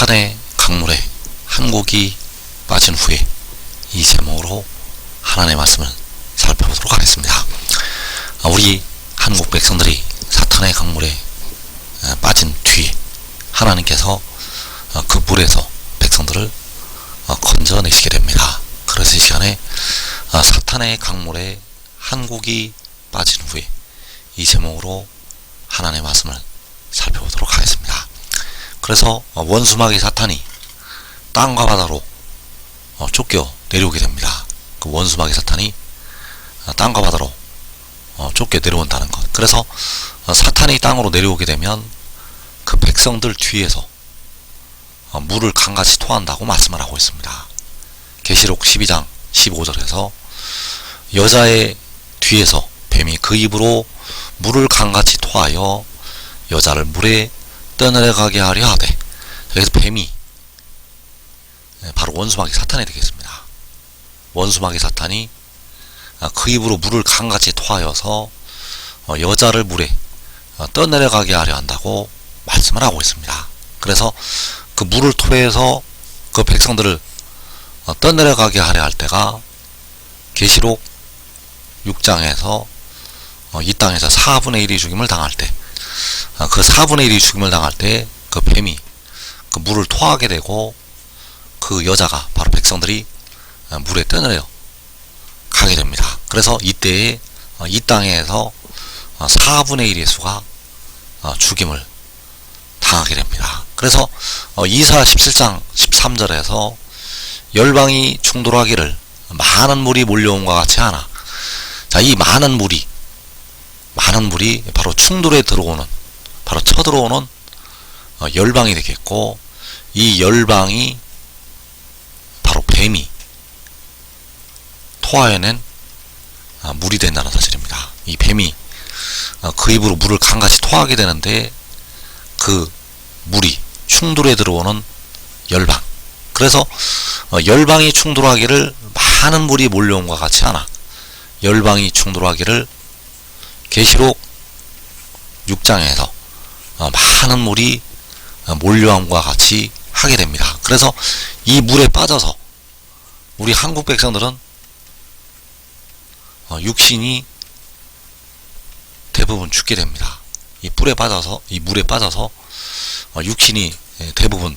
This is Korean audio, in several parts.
사탄의 강물에 한국이 빠진 후에, 이 제목으로 하나님의 말씀을 살펴보도록 하겠습니다. 우리 한국 백성들이 사탄의 강물에 빠진 뒤에 하나님께서 그 물에서 백성들을 건져내시게 됩니다. 그래서 이 시간에 사탄의 강물에 한국이 빠진 후에, 이 제목으로 하나님의 말씀을 살펴보도록 하겠습니다. 그래서 원수마귀 사탄이 땅과 바다로 쫓겨 내려오게 됩니다. 그 원수마귀 사탄이 땅과 바다로 쫓겨 내려온다는 것. 그래서 사탄이 땅으로 내려오게 되면 그 백성들 뒤에서 물을 강같이 토한다고 말씀을 하고 있습니다. 계시록 12장 15절에서 여자의 뒤에서 뱀이 그 입으로 물을 강같이 토하여 여자를 물에 떠내려가게 하려 하되, 여기서 뱀이 바로 원수마귀 사탄이 되겠습니다. 원수마귀 사탄이 그 입으로 물을 강같이 토하여서 여자를 물에 떠내려가게 하려 한다고 말씀을 하고 있습니다. 그래서 그 물을 토해서 그 백성들을 떠내려가게 하려 할 때가 계시록 6장에서 이 땅에서 4분의 1이 죽임을 당할 때, 그 4분의 1이 죽임을 당할 때 그 뱀이 그 물을 토하게 되고, 그 여자가 바로 백성들이 물에 떠내려 가게 됩니다. 그래서 이때에 이 땅에서 4분의 1의 수가 죽임을 당하게 됩니다. 그래서 이사 17장 13절에서 열방이 충돌하기를 많은 물이 몰려온과 같이 하나, 자, 이 많은 물이 바로 충돌에 들어오는, 바로 쳐들어오는 열방이 되겠고, 이 열방이 바로 뱀이 토하여낸 물이 된다는 사실입니다. 이 뱀이 그 입으로 물을 강같이 토하게 되는데, 그 물이 충돌에 들어오는 열방. 그래서 열방이 충돌하기를 많은 물이 몰려온과 같이 하나, 열방이 충돌하기를 계시록 6장에서 많은 물이 몰려옴과 같이 하게 됩니다. 그래서 이 물에 빠져서 우리 한국 백성들은 육신이 대부분 죽게 됩니다. 이 물에 빠져서 육신이 대부분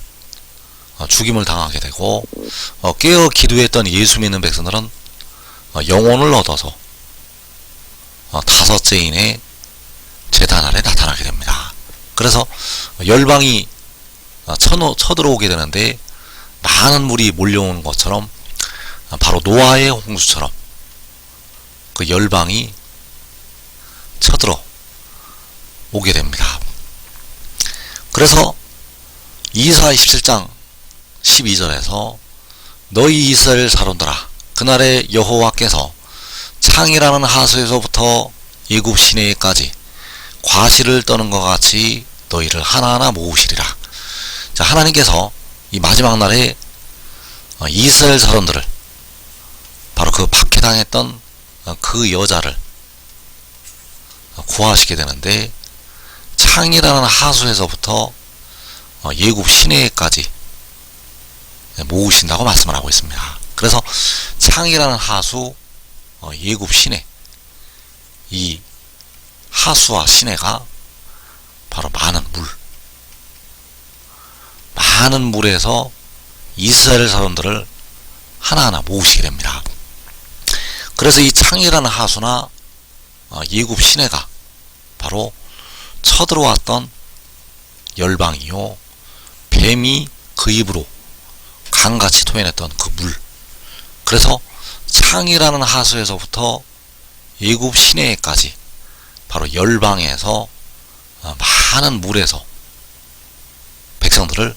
죽임을 당하게 되고, 깨어 기도했던 예수 믿는 백성들은 영혼을 얻어서 다섯째인의 제단 아래 나타나게 됩니다. 그래서 열방이 쳐들어오게 되는데, 많은 물이 몰려오는 것처럼 바로 노아의 홍수처럼 그 열방이 쳐들어 오게 됩니다. 그래서 이사 27장 12절에서 너희 이스라엘 사람들아, 그날에 여호와께서 창이라는 하수에서부터 애굽 시내에까지 과실을 떠는 것 같이 너희를 하나하나 모으시리라. 자, 하나님께서 이 마지막 날에 이스라엘 사람들을, 바로 그 박해당했던 그 여자를 구하시게 되는데, 창이라는 하수에서부터 애굽 시내에까지 모으신다고 말씀을 하고 있습니다. 그래서 창이라는 하수, 애굽 시내, 이 하수와 시내가 바로 많은 물에서 이스라엘 사람들을 하나하나 모으시게 됩니다. 그래서 이 창이라는 하수나 애굽 시내가 바로 쳐들어왔던 열방이요, 뱀이 그 입으로 강같이 토해냈던 그 물. 그래서 창이라는 하수에서부터 애굽 시내에까지 바로 열방에서 많은 물에서 백성들을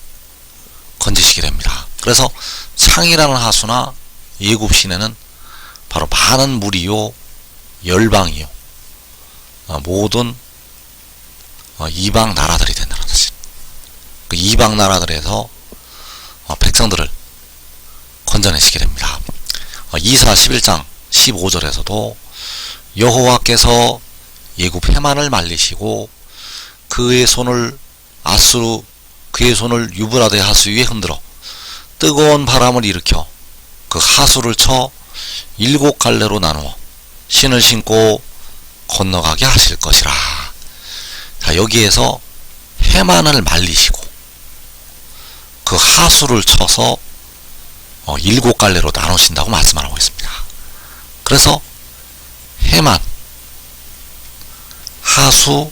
건지시게 됩니다. 그래서 창이라는 하수나 애굽 시내는 바로 많은 물이요, 열방이요, 모든 이방 나라들이 된다는 사실. 그 이방 나라들에서 백성들을 건져내시게 됩니다. 이사 11장 15절에서도 여호와께서 애굽 해만을 말리시고 그의 손을 아수르 그의 손을 유브라데 하수 위에 흔들어 뜨거운 바람을 일으켜 그 하수를 쳐 7갈래로 나누어 신을 신고 건너가게 하실 것이라. 자, 여기에서 해만을 말리시고 그 하수를 쳐서 7갈래로 나누신다고 말씀하고 있습니다. 그래서 해만, 하수,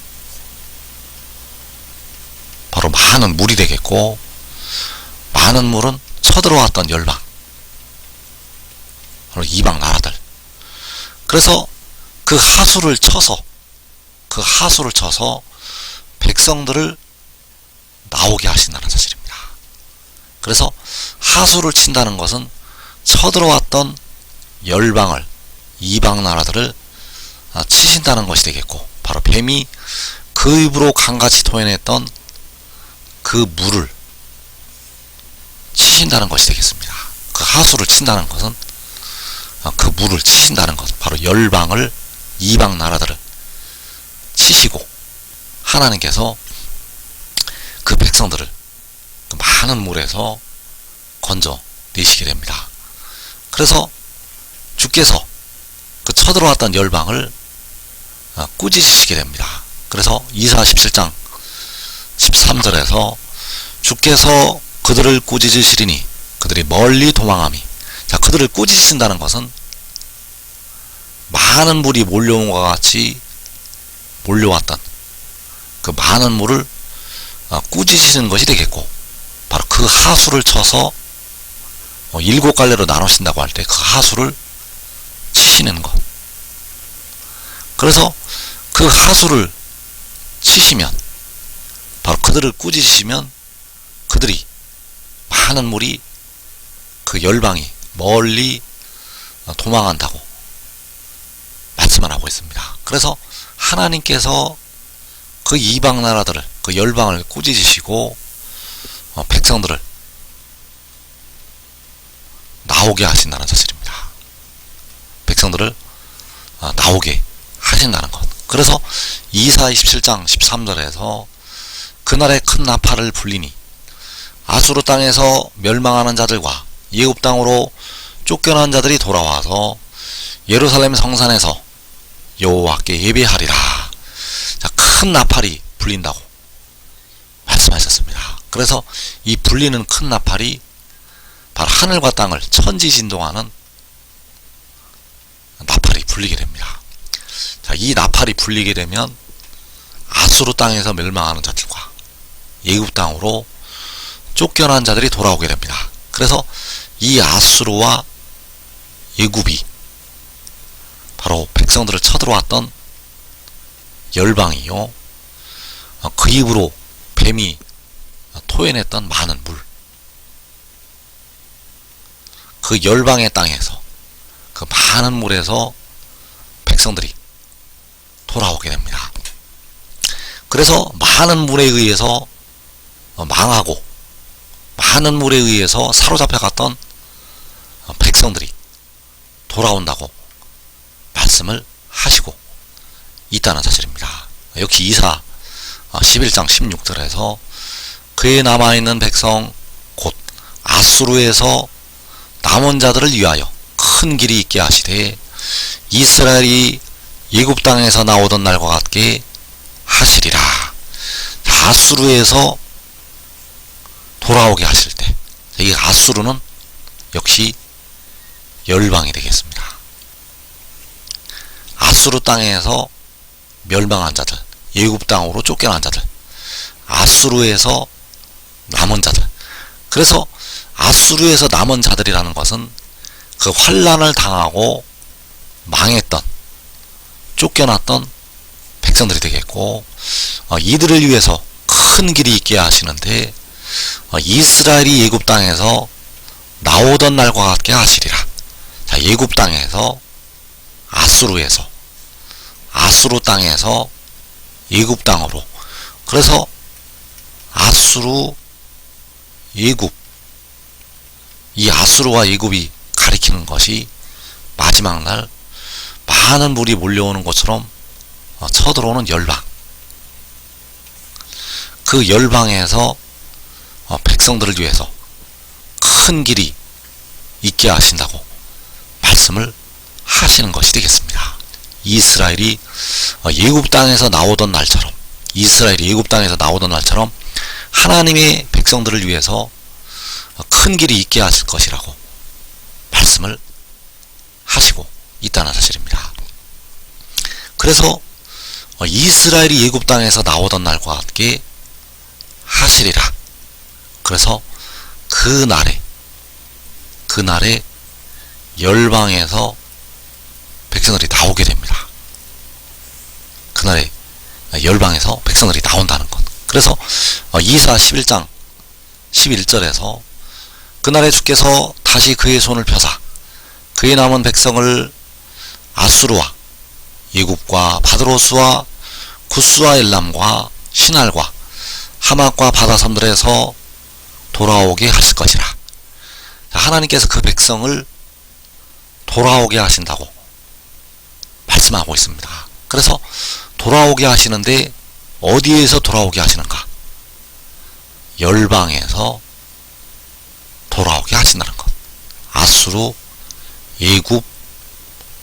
바로 많은 물이 되겠고, 많은 물은 쳐들어왔던 열방, 바로 이방 나라들. 그래서 그 하수를 쳐서 백성들을 나오게 하신다는 사실입니다. 그래서 하수를 친다는 것은 쳐들어왔던 열방을, 이방 나라들을 치신다는 것이 되겠고, 바로 뱀이 그 입으로 강같이 토해냈던 그 물을 치신다는 것이 되겠습니다. 그 하수를 친다는 것은 그 물을 치신다는 것, 바로 열방을, 이방 나라들을 치시고 하나님께서 그 백성들을 그 많은 물에서 건져 내시게 됩니다. 그래서 주께서 그 쳐들어왔던 열방을 꾸짖으시게 됩니다. 그래서 이사 17장 13절에서 주께서 그들을 꾸짖으시리니 그들이 멀리 도망함이. 자, 그들을 꾸짖으신다는 것은 많은 물이 몰려온 것과 같이 몰려왔던 그 많은 물을 꾸짖으시는 것이 되겠고, 바로 그 하수를 쳐서 7갈래로 나누신다고 할 때 그 하수를 치시는 것. 그래서 그 하수를 치시면, 바로 그들을 꾸짖으시면 그들이 많은 물이, 그 열방이 멀리 도망한다고 말씀을 하고 있습니다. 그래서 하나님께서 그 이방 나라들을, 그 열방을 꾸짖으시고 백성들을 나오게 하신다는 사실입니다. 백성들을 나오게 하신다는 것. 그래서 이사 27장 13절에서 그날에 큰 나팔을 불리니 아수르 땅에서 멸망하는 자들과 예굽 땅으로 쫓겨난 자들이 돌아와서 예루살렘 성산에서 여호와께 예배하리라. 자, 큰 나팔이 불린다고 말씀하셨습니다. 그래서 이 불리는 큰 나팔이 바로 하늘과 땅을 천지진동하는 나팔이 불리게 됩니다. 자, 이 나팔이 불리게 되면 아수르 땅에서 멸망하는 자들과 예굽 땅으로 쫓겨난 자들이 돌아오게 됩니다. 그래서 이 아수르와 예굽이 바로 백성들을 쳐들어왔던 열방이요, 그 입으로 뱀이 토해냈던 많은 물, 그 열방의 땅에서, 그 많은 물에서 백성들이 돌아오게 됩니다. 그래서 많은 물에 의해서 망하고 많은 물에 의해서 사로잡혀갔던 백성들이 돌아온다고 말씀을 하시고 있다는 사실입니다. 역시 이사 11장 16절에서 그에 남아있는 백성 곧 아수르에서 남은 자들을 위하여 큰 길이 있게 하시되 이스라엘이 예굽 땅에서 나오던 날과 같게 하시리라. 아수르에서 돌아오게 하실 때, 이 아수르는 역시 열방이 되겠습니다. 아수르 땅에서 멸망한 자들, 예굽 땅으로 쫓겨난 자들, 아수르에서 남은 자들. 그래서 아수르에서 남은 자들이라는 것은 그 환란을 당하고 망했던, 쫓겨났던 백성들이 되겠고, 이들을 위해서 큰 길이 있게 하시는데 이스라엘이 예굽 땅에서 나오던 날과 같게 하시리라. 자, 예굽 땅에서 아수르에서, 아수르 땅에서 예굽 땅으로. 그래서 아수르, 예굽, 이 아수르와 예굽이 가리키는 것이 마지막 날 많은 물이 몰려오는 것처럼 쳐들어오는 열방, 그 열방에서 백성들을 위해서 큰 길이 있게 하신다고 말씀을 하시는 것이 되겠습니다. 이스라엘이 예굽 땅에서 나오던 날처럼, 이스라엘이 예굽 땅에서 나오던 날처럼 하나님의 백성들을 위해서 큰 길이 있게 하실 것이라고 말씀을 하시고 있다는 사실입니다. 그래서 이스라엘이 예굽 땅에서 나오던 날과 같게 하시리라. 그래서 그날에 열방에서 백성들이 나오게 됩니다. 그날에 열방에서 백성들이 나온다는 것. 그래서 이사 11장 11절에서 그날에 주께서 다시 그의 손을 펴사 그의 남은 백성을 아수르와 예굽과 바드로스와 구스와 엘람과 시날과 하맛과 바다섬들에서 돌아오게 하실 것이라. 하나님께서 그 백성을 돌아오게 하신다고 말씀하고 있습니다. 그래서 돌아오게 하시는데 어디에서 돌아오게 하시는가? 열방에서 돌아오게 하신다는 것. 아수르, 예굽,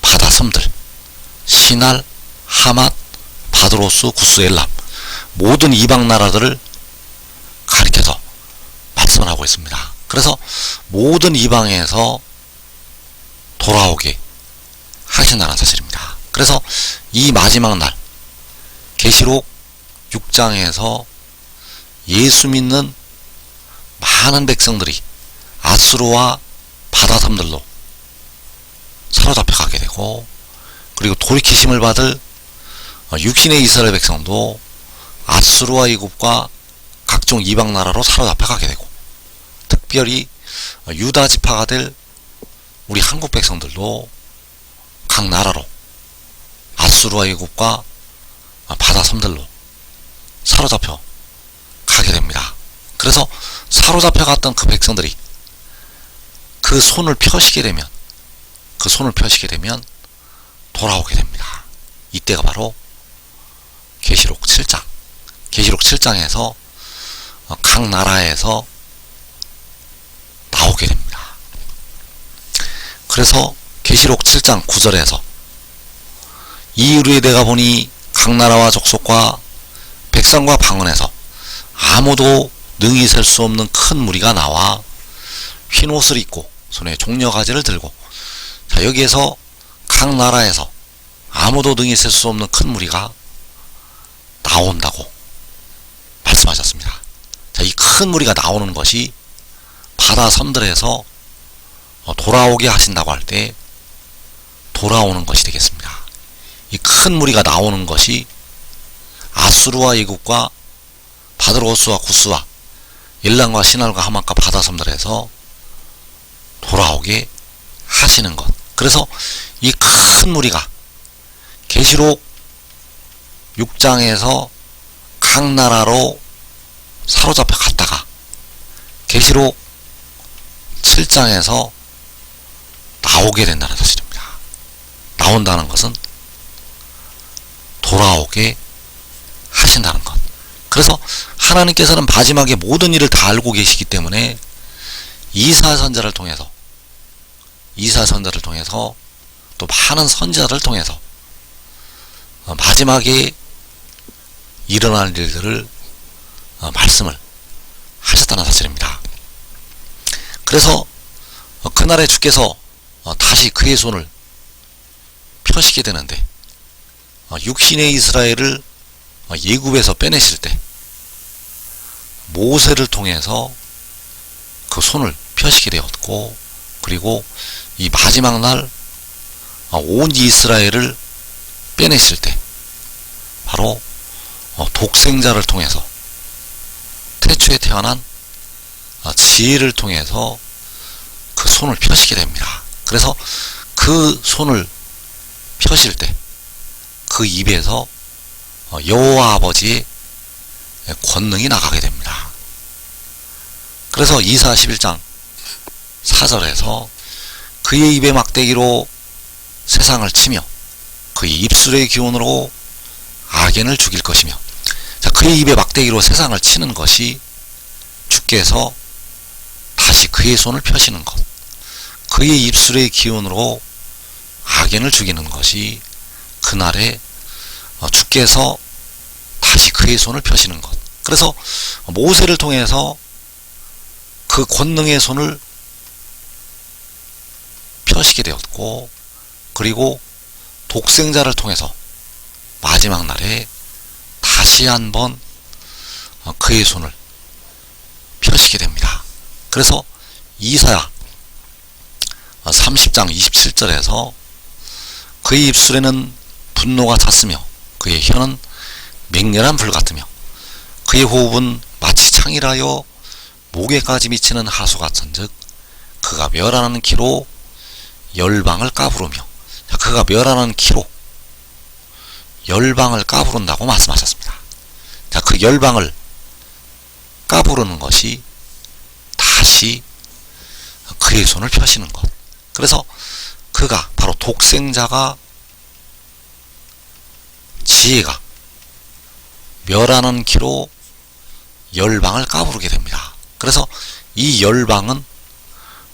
바다섬들, 시날, 하맛, 바드로스, 구스, 엘람 모든 이방 나라들을 가리켜서 말씀을 하고 있습니다. 그래서 모든 이방에서 돌아오게 하신다는 사실입니다. 그래서 이 마지막 날 계시록 6장에서 예수 믿는 많은 백성들이 아수르와 바다섬들로 사로잡혀 가게 되고, 그리고 돌이키심을 받을 육신의 이스라엘 백성도 아수르와 예굽과 각종 이방 나라로 사로잡혀 가게 되고, 특별히 유다 지파가 될 우리 한국 백성들도 각 나라로 아수르와 예굽과 바다섬들로 사로잡혀 가게 됩니다. 그래서 사로잡혀 갔던 그 백성들이 그 손을 펴시게 되면 돌아오게 됩니다. 이때가 바로 계시록 7장에서 각 나라에서 나오게 됩니다. 그래서 계시록 7장 9절에서 이후에 내가 보니 각 나라와 족속과 백성과 방언에서 아무도 능히 셀 수 없는 큰 무리가 나와 흰 옷을 입고 손에 종려가지를 들고, 자, 여기에서 각 나라에서 아무도 능히 셀 수 없는 큰 무리가 나온다고 말씀하셨습니다. 자, 이 큰 무리가 나오는 것이 바다 섬들에서 돌아오게 하신다고 할 때 돌아오는 것이 되겠습니다. 이 큰 무리가 나오는 것이 아수르와 예굽과 바드로스와 구스와 엘람과 시날과 하맛과 바다섬들에서 돌아오게 하시는 것. 그래서 이 큰 무리가 계시록 6장에서 각 나라로 사로잡혀 갔다가 계시록 7장에서 나오게 된다는 사실입니다. 나온다는 것은 돌아오게 하신다는 것. 그래서 하나님께서는 마지막에 모든 일을 다 알고 계시기 때문에 이사 선자를 통해서 또 많은 선지자를 통해서 마지막에 일어날 일들을 말씀을 하셨다는 사실입니다. 그래서 그날에 주께서 다시 그의 손을 펴시게 되는데, 육신의 이스라엘을 예굽에서 빼내실 때 모세를 통해서 그 손을 펴시게 되었고, 그리고 이 마지막 날 온 이스라엘을 빼내실 때 바로 독생자를 통해서, 태초에 태어난 지혜를 통해서 그 손을 펴시게 됩니다. 그래서 그 손을 펴실 때 그 입에서 여호와 아버지의 권능이 나가게 됩니다. 그래서 이사 11장 4절에서 그의 입의 막대기로 세상을 치며 그의 입술의 기운으로 악인을 죽일 것이며, 자, 그의 입의 막대기로 세상을 치는 것이 주께서 다시 그의 손을 펴시는 것, 그의 입술의 기운으로 악인을 죽이는 것이 그날에 주께서 다시 그의 손을 펴시는 것. 그래서 모세를 통해서 그 권능의 손을 펴시게 되었고, 그리고 독생자를 통해서 마지막 날에 다시 한번 그의 손을 펴시게 됩니다. 그래서 이사야 30장 27절에서 그의 입술에는 분노가 찼으며 그의 혀는 맹렬한 불 같으며 그의 호흡은 마치 창이라여 목에까지 미치는 하수 같은즉 그가 멸하는 키로 열방을 까부르며, 그가 멸하는 키로 열방을 까부른다고 말씀하셨습니다. 자, 그 열방을 까부르는 것이 다시 그의 손을 펴시는 것. 그래서 그가 바로 독생자가, 지혜가 멸하는 키로 열방을 까부르게 됩니다. 그래서 이 열방은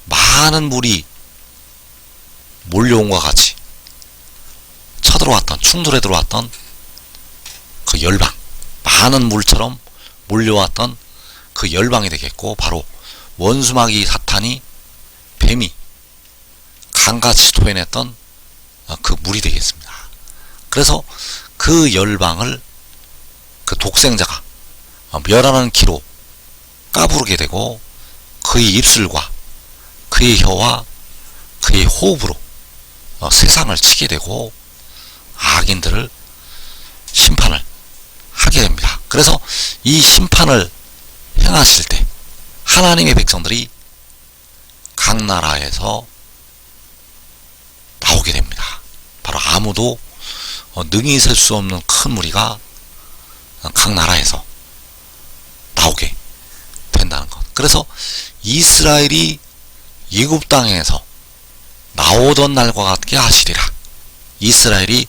많은 물이 몰려온과 같이 쳐들어왔던, 충돌해 들어왔던 그 열방, 많은 물처럼 몰려왔던 그 열방이 되겠고, 바로 원수마귀 사탄이, 뱀이 강같이 토해냈던 그 물이 되겠습니다. 그래서 그 열방을 그 독생자가 멸하는 키로 까부르게 되고, 그의 입술과 그의 혀와 그의 호흡으로 세상을 치게 되고 악인들을 심판을 하게 됩니다. 그래서 이 심판을 행하실 때 하나님의 백성들이 각 나라에서 나오게 됩니다. 바로 아무도 능히 셀 수 없는 큰 무리가 각 나라에서 나오게 된다는 것. 그래서 이스라엘이 애굽 땅에서 나오던 날과 같게 하시리라. 이스라엘이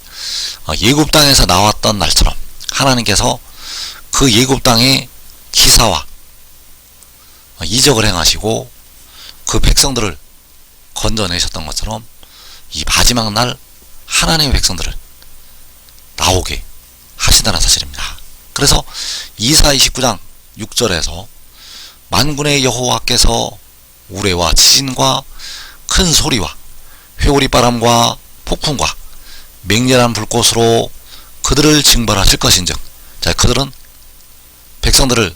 애굽 땅에서 나왔던 날처럼 하나님께서 그 애굽 땅의 기사와 이적을 행하시고 그 백성들을 건져내셨던 것처럼 이 마지막 날 하나님의 백성들을 나오게 하신다는 사실입니다. 그래서 이사 29장 6절에서 만군의 여호와께서 우레와 지진과 큰 소리와 회오리 바람과 폭풍과 맹렬한 불꽃으로 그들을 징벌하실 것인즉, 자, 그들은 백성들을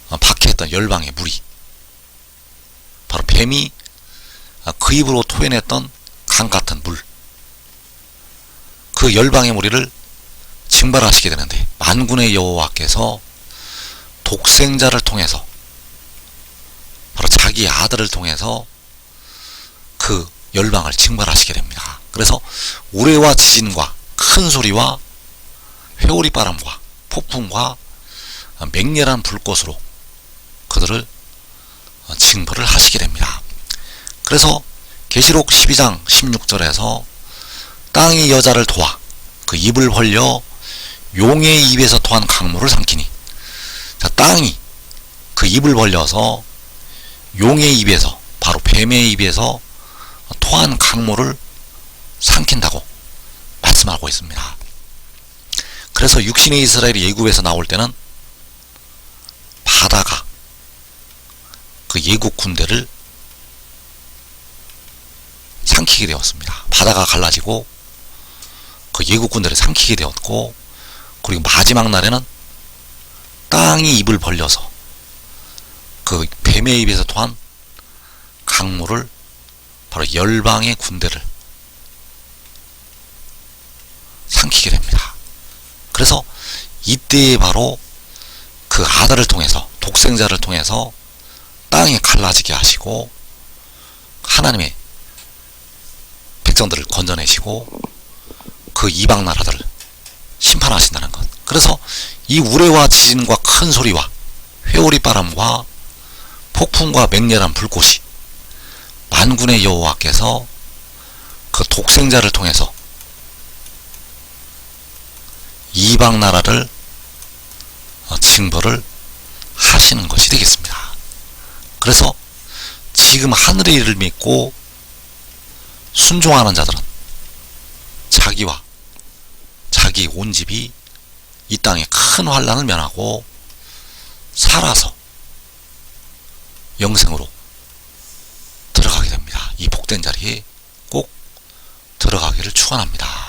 박해했던 열방의 무리, 바로 뱀이 그 입으로 토해냈던 강 같은 물, 그 열방의 무리를 징벌하시게 되는데, 만군의 여호와께서 독생자를 통해서, 바로 자기 아들을 통해서 그 열방을 징벌하시게 됩니다. 그래서 우레와 지진과 큰 소리와 회오리 바람과 폭풍과 맹렬한 불꽃으로 그들을 징벌을 하시게 됩니다. 그래서 계시록 12장 16절에서 땅이 여자를 도와 그 입을 벌려 용의 입에서 토한 강물을 삼키니, 자, 땅이 그 입을 벌려서 용의 입에서, 바로 뱀의 입에서 토한 강물을 삼킨다고 말씀하고 있습니다. 그래서 육신의 이스라엘이 애굽에서 나올 때는 바다가 그 애굽 군대를 삼키게 되었습니다. 바다가 갈라지고 그 애굽 군대를 삼키게 되었고, 그리고 마지막 날에는 땅이 입을 벌려서 그 뱀의 입에서 토한 강물을, 바로 열방의 군대를 삼키게 됩니다. 그래서 이때에 바로 그 아들을 통해서, 독생자를 통해서 땅이 갈라지게 하시고 하나님의 백성들을 건져내시고 그 이방 나라들을 심판하신다는 것. 그래서 이 우레와 지진과 큰 소리와 회오리 바람과 폭풍과 맹렬한 불꽃이 만군의 여호와께서 그 독생자를 통해서 이방 나라를 징벌을 하시는 것이 되겠습니다. 그래서 지금 하늘의 일을 믿고 순종하는 자들은 자기와 자기 온 집이 이 땅에 큰 환난을 면하고 살아서 영생으로 들어가게 됩니다. 이 복된 자리에 꼭 들어가기를 축원합니다.